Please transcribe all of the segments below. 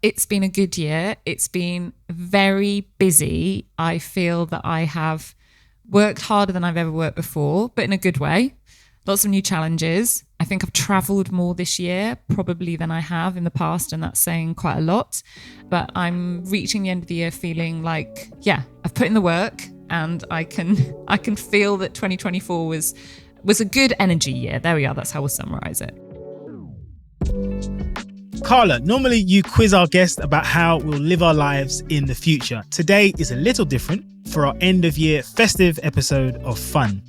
It's been a good year. It's been very busy. I feel that I have worked harder than I've ever worked before, but in a good way. Lots of new challenges. I think I've traveled more this year, probably than I have in the past, and that's saying quite a lot. But I'm reaching the end of the year feeling like, yeah, I've put in the work, and I can feel that 2024 was a good energy year. There we are. That's how we'll summarize it. Carla, normally you quiz our guests about how we'll live our lives in the future. Today is a little different for our end of year festive episode of Fun.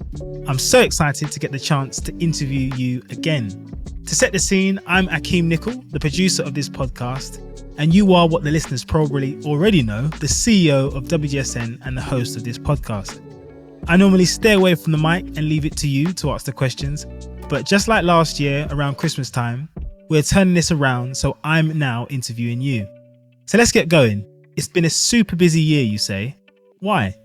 I'm so excited to get the chance to interview you again. To set the scene, I'm Akeem Nicol, the producer of this podcast, and you are what the listeners probably already know, the CEO of WGSN and the host of this podcast. I normally stay away from the mic and leave it to you to ask the questions, but just like last year around Christmas time, we're turning this around, so I'm now interviewing you. So let's get going. It's been a super busy year, you say. Why?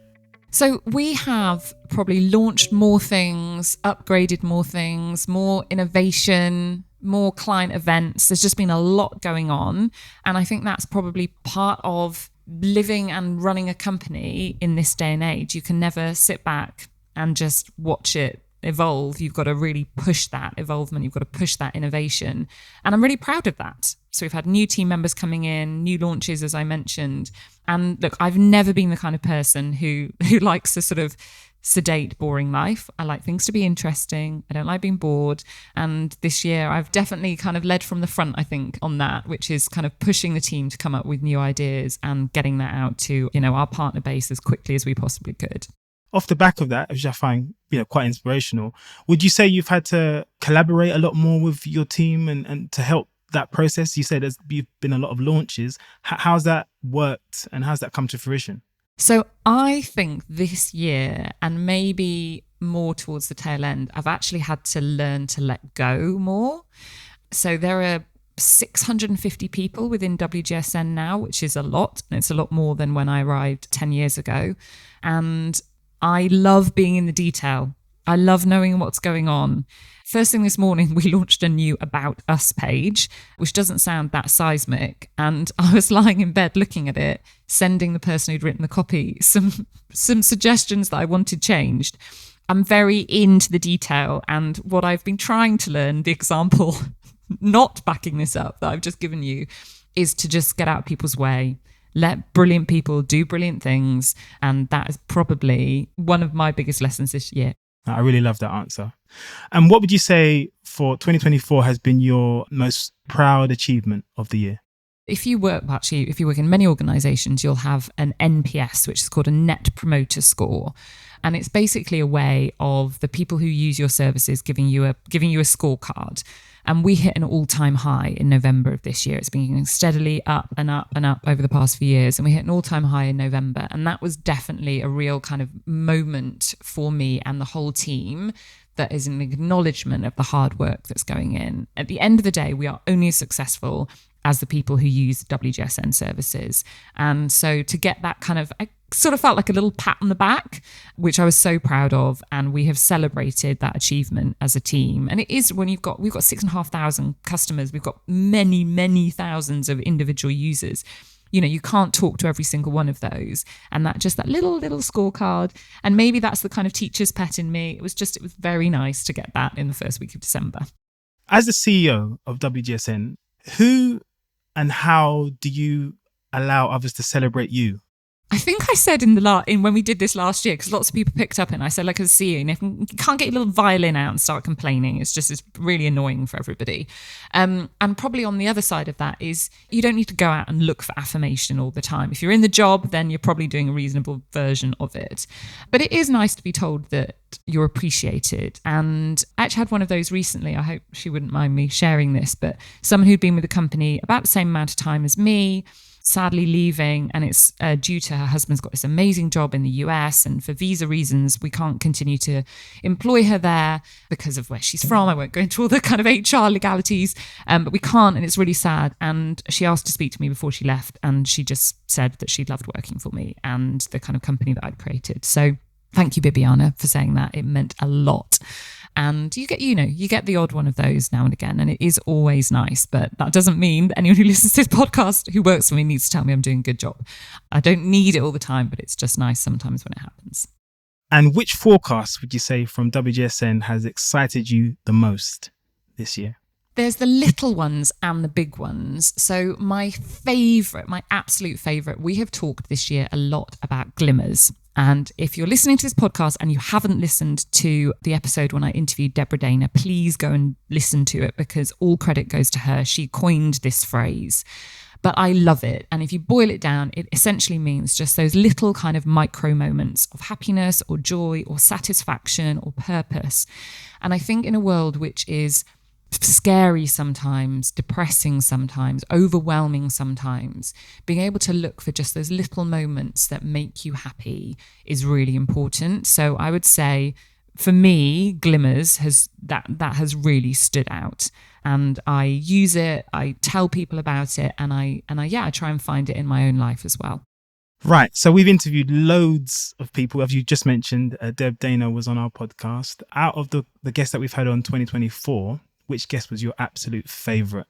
So we have probably launched more things, upgraded more things, more innovation, more client events. There's just been a lot going on. And I think that's probably part of living and running a company in this day and age. You can never sit back and just watch it evolve. You've got to really push that evolvement. You've got to push that innovation. And I'm really proud of that. So we've had new team members coming in, new launches, as I mentioned. And look, I've never been the kind of person who likes a sort of sedate, boring life. I like things to be interesting. I don't like being bored. And this year I've definitely kind of led from the front, I think, on that, which is kind of pushing the team to come up with new ideas and getting that out to, our partner base as quickly as we possibly could. Off the back of that, which I find quite inspirational, would you say you've had to collaborate a lot more with your team and to help that process? You said there's been a lot of launches. How's that worked and how's that come to fruition? So I think this year, and maybe more towards the tail end, I've actually had to learn to let go more. So there are 650 people within WGSN now, which is a lot. And it's a lot more than when I arrived 10 years ago. And I love being in the detail. I love knowing what's going on. First thing this morning, we launched a new About Us page, which doesn't sound that seismic. And I was lying in bed looking at it, sending the person who'd written the copy some suggestions that I wanted changed. I'm very into the detail. And what I've been trying to learn, the example, not backing this up that I've just given you, is to just get out of people's way. Let brilliant people do brilliant things. And that is probably one of my biggest lessons this year. I really love that answer. And what would you say for 2024 has been your most proud achievement of the year? If you work in many organizations, you'll have an NPS, which is called a Net Promoter Score. And it's basically a way of the people who use your services giving you a scorecard. And we hit an all-time high in November of this year. It's been going steadily up and up and up over the past few years. And we hit an all-time high in November. And that was definitely a real kind of moment for me and the whole team that is an acknowledgement of the hard work that's going in. At the end of the day, we are only as successful as the people who use WGSN services. And so to get that kind of, I sort of felt like a little pat on the back, which I was so proud of. And we have celebrated that achievement as a team. And it is when we've got 6,500 customers, we've got many, many thousands of individual users. You can't talk to every single one of those. And that little scorecard. And maybe that's the kind of teacher's pet in me. It was very nice to get that in the first week of December. As the CEO of WGSN, who and how do you allow others to celebrate you? I think I said when we did this last year, because lots of people picked up, and I said, like, as a CEO, you can't get your little violin out and start complaining. It's really annoying for everybody. And probably on the other side of that is you don't need to go out and look for affirmation all the time. If you're in the job, then you're probably doing a reasonable version of it. But it is nice to be told that you're appreciated. And I actually had one of those recently. I hope she wouldn't mind me sharing this, but someone who'd been with the company about the same amount of time as me, sadly leaving, and it's due to her husband's got this amazing job in the US, and for visa reasons we can't continue to employ her there because of where she's from. I won't go into all the kind of HR legalities, but we can't, and it's really sad. And she asked to speak to me before she left, and she just said that she loved working for me and the kind of company that I'd created. So thank you, Bibiana, for saying that. It meant a lot. And you get the odd one of those now and again, and it is always nice. But that doesn't mean that anyone who listens to this podcast who works for me needs to tell me I'm doing a good job. I don't need it all the time, but it's just nice sometimes when it happens. And which forecast would you say from WGSN has excited you the most this year? There's the little ones and the big ones. So my absolute favourite, we have talked this year a lot about glimmers. And if you're listening to this podcast and you haven't listened to the episode when I interviewed Deborah Dana, please go and listen to it, because all credit goes to her. She coined this phrase. But I love it. And if you boil it down, it essentially means just those little kind of micro moments of happiness or joy or satisfaction or purpose. And I think in a world which is scary sometimes, depressing sometimes, overwhelming sometimes, being able to look for just those little moments that make you happy is really important. So I would say for me, glimmers has really stood out, and I use it, I tell people about it, and I try and find it in my own life as well. Right. So we've interviewed loads of people. As you just mentioned, Deb Dana was on our podcast. Out of the guests that we've had on 2024, which guest was your absolute favourite?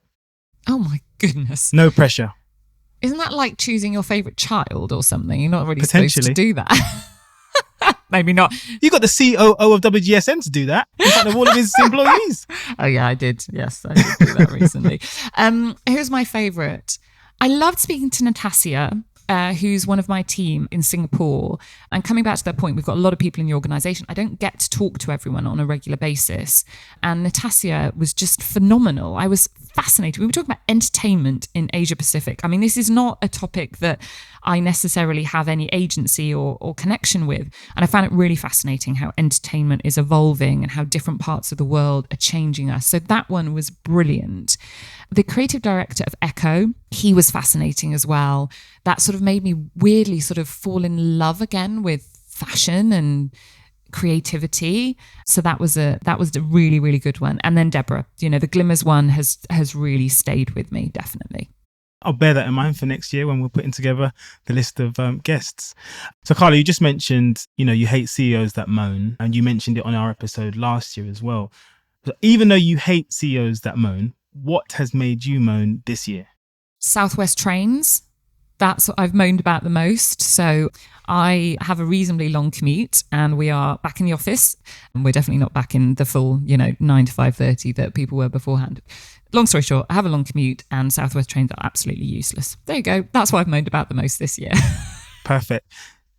Oh my goodness. No pressure. Isn't that like choosing your favourite child or something? You're not really supposed to do that. Maybe not. You got the COO of WGSN to do that in front of all of his employees. Oh yeah, I did. Yes, I did do that recently. Who's my favourite? I loved speaking to Natasha, who's one of my team in Singapore. And coming back to that point, we've got a lot of people in the organisation. I don't get to talk to everyone on a regular basis. And Natasha was just phenomenal. I was fascinated. We were talking about entertainment in Asia Pacific. I mean, this is not a topic that I necessarily have any agency or connection with. And I found it really fascinating how entertainment is evolving and how different parts of the world are changing us. So that one was brilliant. The creative director of Echo, he was fascinating as well. That sort of made me weirdly sort of fall in love again with fashion and creativity. So that was a really, really good one. And then Deborah, the glimmers one has really stayed with me, definitely. I'll bear that in mind for next year when we're putting together the list of guests. So Carla, you just mentioned, you hate CEOs that moan, and you mentioned it on our episode last year as well. So even though you hate CEOs that moan, what has made you moan this year? Southwest trains. That's what I've moaned about the most. So I have a reasonably long commute, and we are back in the office, and we're definitely not back in the full, 9 to 5:30 that people were beforehand. Long story short, I have a long commute, and Southwest trains are absolutely useless. There you go. That's what I've moaned about the most this year. Perfect.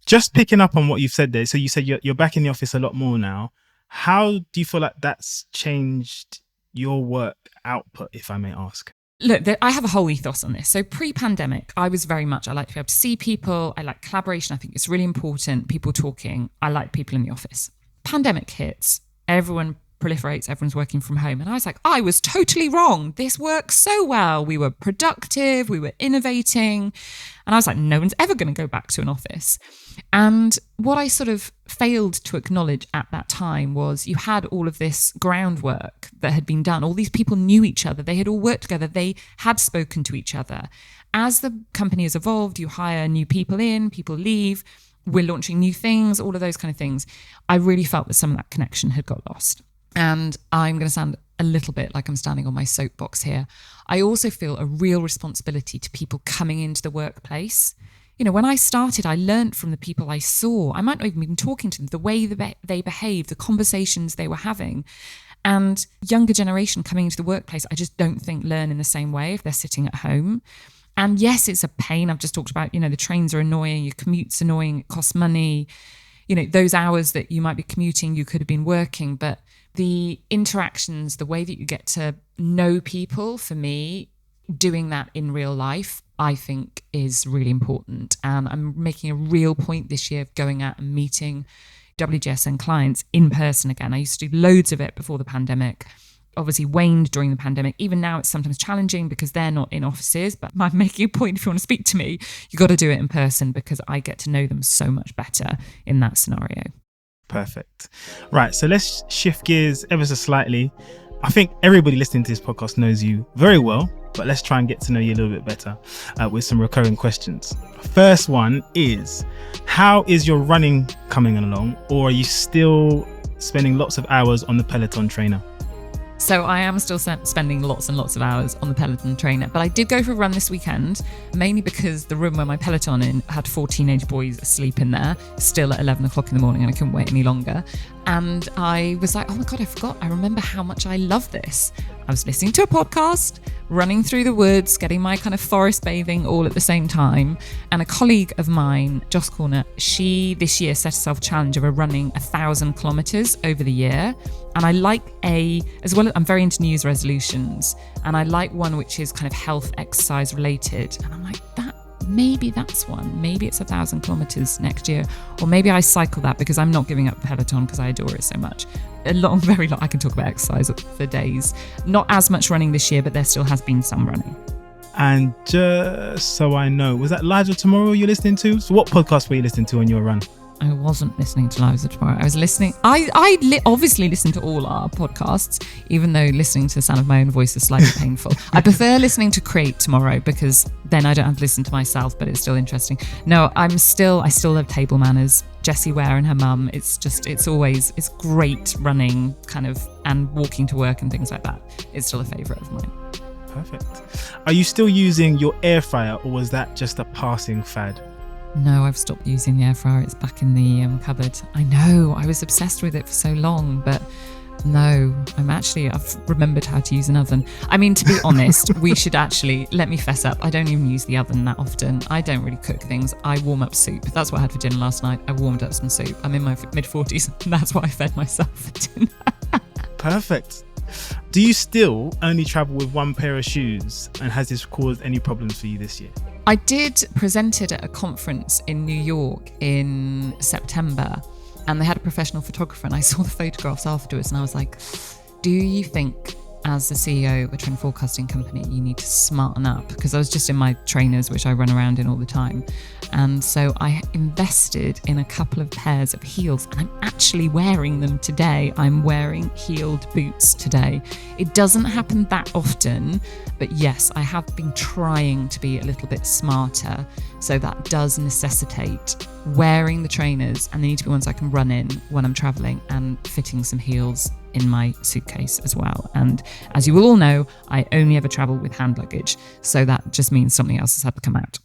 Just picking up on what you've said there. So you said you're back in the office a lot more now. How do you feel like that's changed your work output, if I may ask? Look, I have a whole ethos on this. So pre-pandemic, I was very much, I like to be able to see people. I like collaboration. I think it's really important. People talking. I like people in the office. Pandemic hits. Everyone proliferates. Everyone's working from home. And I was like, I was totally wrong. This works so well. We were productive. We were innovating. And I was like, no one's ever going to go back to an office. And what I sort of failed to acknowledge at that time was you had all of this groundwork that had been done. All these people knew each other. They had all worked together. They had spoken to each other. As the company has evolved, you hire new people in, people leave. We're launching new things, all of those kind of things. I really felt that some of that connection had got lost. And I'm going to sound a little bit like I'm standing on my soapbox here. I also feel a real responsibility to people coming into the workplace. When I started, I learned from the people I saw. I might not even been talking to them, the way they behaved, the conversations they were having. And younger generation coming into the workplace, I just don't think learn in the same way if they're sitting at home. And yes, it's a pain. I've just talked about, the trains are annoying, your commute's annoying, it costs money. Those hours that you might be commuting, you could have been working. But the interactions, the way that you get to know people, for me, doing that in real life, I think is really important. And I'm making a real point this year of going out and meeting WGSN clients in person again. I used to do loads of it before the pandemic. Obviously waned during the pandemic. Even now it's sometimes challenging because they're not in offices, but I'm making a point, if you want to speak to me, you got to do it in person because I get to know them so much better in that scenario. Perfect. Right, so let's shift gears ever so slightly. I think everybody listening to this podcast knows you very well, but let's try and get to know you a little bit better with some recurring questions. First one is, how is your running coming along? Or are you still spending lots of hours on the Peloton trainer? So I am still spending lots and lots of hours on the Peloton trainer, but I did go for a run this weekend, mainly because the room where my Peloton in had 4 teenage boys asleep in there, still at 11 o'clock in the morning, and I couldn't wait any longer. And I was like, oh my God, I forgot. I remember how much I love this. I was listening to a podcast, running through the woods, getting my kind of forest bathing all at the same time. And a colleague of mine, Joss Corner, she this year set herself a challenge of running 1,000 kilometers over the year. And I like I'm very into New Year's resolutions. And I like one which is kind of health exercise related. And I'm like, maybe that's one. Maybe it's 1,000 kilometers next year. Or maybe I cycle that because I'm not giving up Peloton because I adore it so much. Very long. I can talk about exercise for days. Not as much running this year, but there still has been some running. And just so I know, was that Lives of Tomorrow you're listening to? So what podcast were you listening to on your run? I wasn't listening to Lives of Tomorrow. I was listening. I obviously listen to all our podcasts, even though listening to the sound of my own voice is slightly painful. I prefer listening to Create Tomorrow because then I don't have to listen to myself, but it's still interesting. No, I still love Table Manners. Jessie Ware and her mum. It's great running kind of and walking to work and things like that. It's still a favourite of mine. Perfect. Are you still using your air fryer, or was that just a passing fad? No, I've stopped using the air fryer. It's back in the cupboard. I know, I was obsessed with it for so long, but no, I've remembered how to use an oven. I mean, to be honest, we should actually, let me fess up. I don't even use the oven that often. I don't really cook things. I warm up soup. That's what I had for dinner last night. I warmed up some soup. I'm in my mid-40s and that's what I fed myself for dinner. Perfect. Do you still only travel with one pair of shoes, and has this caused any problems for you this year? I did present it at a conference in New York in September, and they had a professional photographer, and I saw the photographs afterwards and I was like, do you think as the CEO of a trend forecasting company you need to smarten up? Because I was just in my trainers, which I run around in all the time, and so I invested in a couple of pairs of heels, and I'm actually wearing them today. I'm wearing heeled boots today. It doesn't happen that often, but yes, I have been trying to be a little bit smarter, so that does necessitate wearing the trainers, and they need to be ones I can run in when I'm traveling, and fitting some heels in my suitcase as well. And as you will all know, I only ever travel with hand luggage, so that just means something else has had to come out.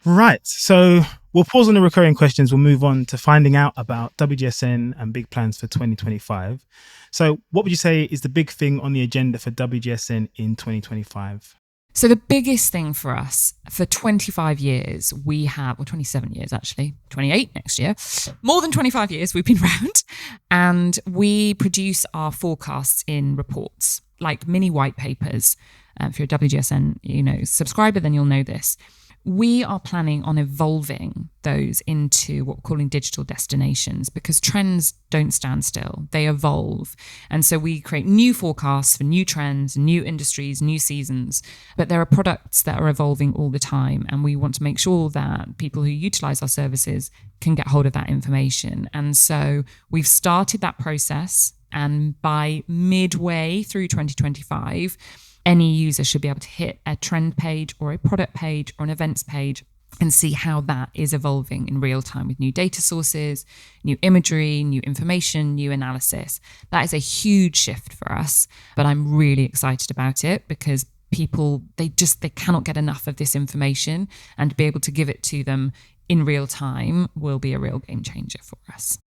Right, so we'll pause on the recurring questions. We'll move on to finding out about WGSN and big plans for 2025. So what would you say is the big thing on the agenda for WGSN in 2025? So the biggest thing for us for 25 years, we have, or 27 years actually, 28 next year, more than 25 years we've been around, and we produce our forecasts in reports, like mini white papers. If you're a WGSN, subscriber, then you'll know this. We are planning on evolving those into what we're calling digital destinations, because trends don't stand still, they evolve. And so we create new forecasts for new trends, new industries, new seasons, but there are products that are evolving all the time. And we want to make sure that people who utilize our services can get hold of that information. And so we've started that process. And by midway through 2025, any user should be able to hit a trend page or a product page or an events page and see how that is evolving in real time with new data sources, new imagery, new information, new analysis. That is a huge shift for us, but I'm really excited about it because people, they cannot get enough of this information, and to be able to give it to them in real time will be a real game changer for us.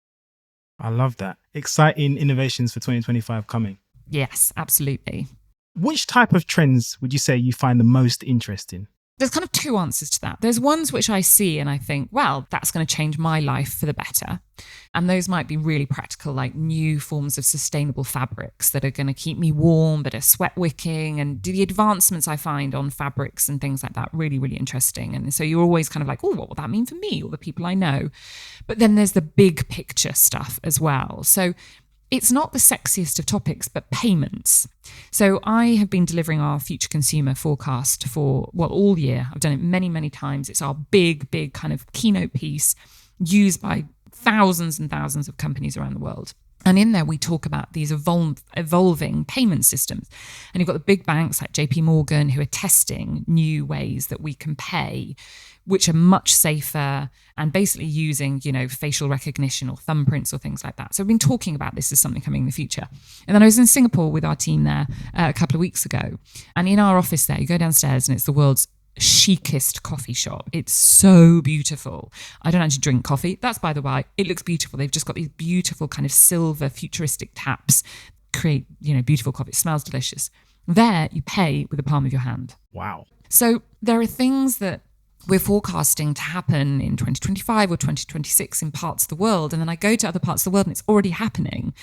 I love that. Exciting innovations for 2025 coming. Yes, absolutely. Which type of trends would you say you find the most interesting? There's kind of two answers to that. There's ones which I see and I think, well, that's going to change my life for the better. And those might be really practical, like new forms of sustainable fabrics that are going to keep me warm, but are sweat wicking, and the advancements I find on fabrics and things like that, really, really interesting. And so you're always kind of like, oh, what will that mean for me or the people I know? But then there's the big picture stuff as well. So it's not the sexiest of topics, but payments. So I have been delivering our future consumer forecast for, all year. I've done it many, many times. It's our big kind of keynote piece used by thousands and thousands of companies around the world. And in there, we talk about these evolving payment systems. And you've got the big banks like JP Morgan who are testing new ways that we can pay, which are much safer and basically using, facial recognition or thumbprints or things like that. So we've been talking about this as something coming in the future. And then I was in Singapore with our team there a couple of weeks ago. And in our office there, you go downstairs and it's the world's chicest coffee shop. It's so beautiful. I don't actually drink coffee. That's by the way. It looks beautiful. They've just got these beautiful kind of silver futuristic taps, create, beautiful coffee. It smells delicious. There you pay with the palm of your hand. Wow. So there are things that we're forecasting to happen in 2025 or 2026 in parts of the world. And then I go to other parts of the world and it's already happening.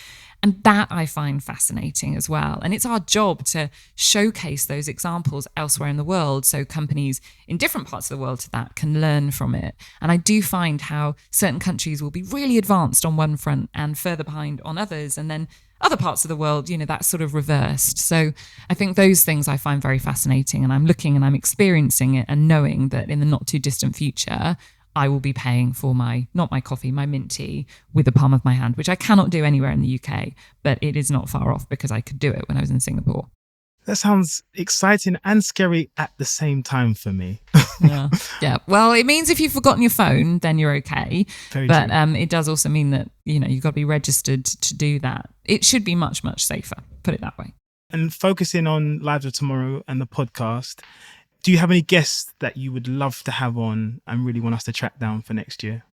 And that I find fascinating as well. And it's our job to showcase those examples elsewhere in the world so companies in different parts of the world to that can learn from it. And I do find how certain countries will be really advanced on one front and further behind on others. And then other parts of the world, that's sort of reversed. So I think those things I find very fascinating, and I'm looking and I'm experiencing it and knowing that in the not too distant future, I will be paying for not my coffee, my mint tea with the palm of my hand, which I cannot do anywhere in the UK, but it is not far off because I could do it when I was in Singapore. That sounds exciting and scary at the same time for me. Yeah. Well, it means if you've forgotten your phone, then you're okay. Very but true. It does also mean that, you've got to be registered to do that. It should be much, much safer, put it that way. And focusing on Lives of Tomorrow and the podcast, do you have any guests that you would love to have on and really want us to track down for next year?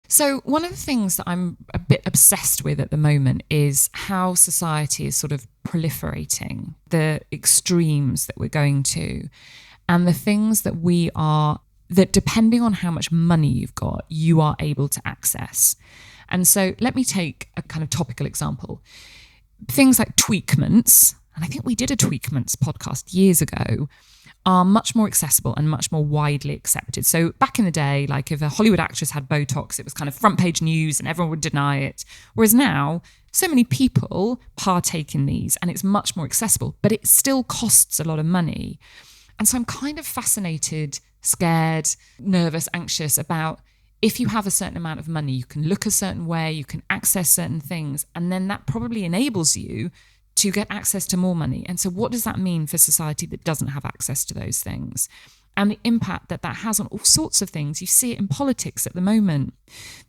So one of the things that I'm a bit obsessed with at the moment is how society is sort of proliferating, the extremes that we're going to, and the things that depending on how much money you've got, you are able to access. And so let me take a kind of topical example. Things like tweakments, and I think we did a tweakments podcast years ago, are much more accessible and much more widely accepted. So back in the day, like if a Hollywood actress had Botox, it was kind of front page news and everyone would deny it. Whereas now, so many people partake in these and it's much more accessible, but it still costs a lot of money. And so I'm kind of fascinated, scared, nervous, anxious about if you have a certain amount of money, you can look a certain way, you can access certain things, and then that probably enables you to get access to more money. And so what does that mean for society that doesn't have access to those things? And the impact that has on all sorts of things. You see it in politics at the moment.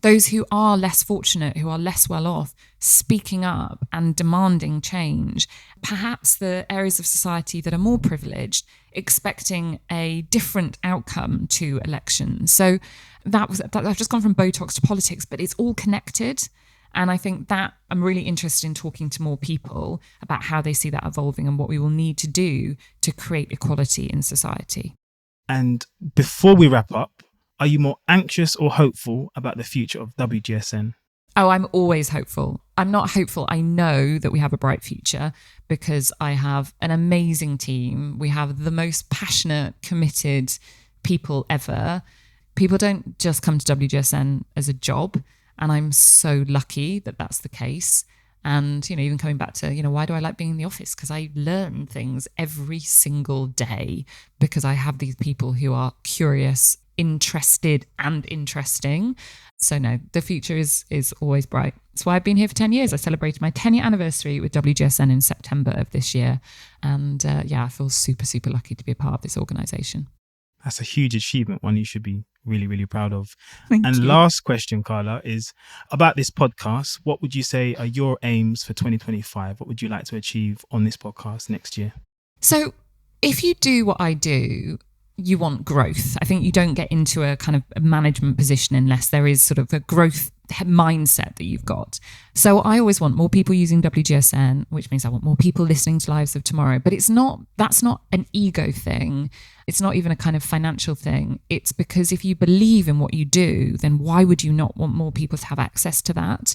Those who are less fortunate, who are less well off, speaking up and demanding change. Perhaps the areas of society that are more privileged, expecting a different outcome to elections. So I've just gone from Botox to politics, but it's all connected. And I think that I'm really interested in talking to more people about how they see that evolving and what we will need to do to create equality in society. And before we wrap up, are you more anxious or hopeful about the future of WGSN? Oh, I'm always hopeful. I'm not hopeful. I know that we have a bright future because I have an amazing team. We have the most passionate, committed people ever. People don't just come to WGSN as a job. And I'm so lucky that that's the case. And, even coming back to, why do I like being in the office? Because I learn things every single day because I have these people who are curious, interested and interesting. So no, the future is always bright. That's why I've been here for 10 years. I celebrated my 10-year anniversary with WGSN in September of this year. And I feel super, super lucky to be a part of this organisation. That's a huge achievement, one you should be really, really proud of. Thank you. Last question, Carla, is about this podcast. What would you say are your aims for 2025? What would you like to achieve on this podcast next year? So if you do what I do, you want growth. I think you don't get into a kind of a management position unless there is sort of a growth mindset that you've got. So I always want more people using WGSN, which means I want more people listening to Lives of Tomorrow. But that's not an ego thing. It's not even a kind of financial thing. It's because if you believe in what you do, then why would you not want more people to have access to that?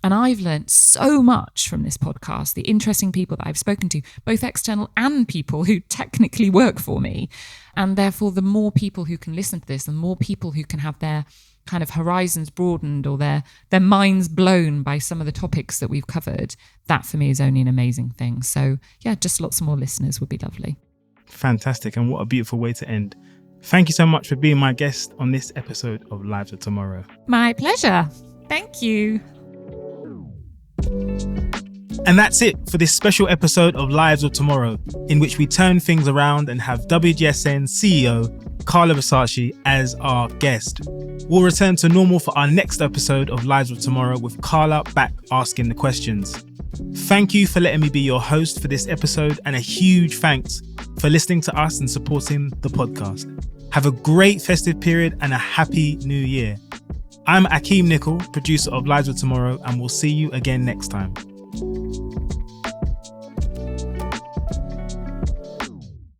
And I've learned so much from this podcast, the interesting people that I've spoken to, both external and people who technically work for me. And therefore, the more people who can listen to this, the more people who can have their kind of horizons broadened or their minds blown by some of the topics that we've covered, that for me is only an amazing thing. So yeah, just lots more listeners would be lovely. Fantastic. And what a beautiful way to end. Thank you so much for being my guest on this episode of Lives of Tomorrow. My pleasure. Thank you. And that's it for this special episode of Lives of Tomorrow, in which we turn things around and have WGSN CEO Carla Buzasi as our guest. We'll return to normal for our next episode of Lives of Tomorrow with Carla back asking the questions. Thank you for letting me be your host for this episode, and a huge thanks for listening to us and supporting the podcast. Have a great festive period and a happy new year. I'm Akeem Nicol, producer of Lives of Tomorrow, and we'll see you again next time.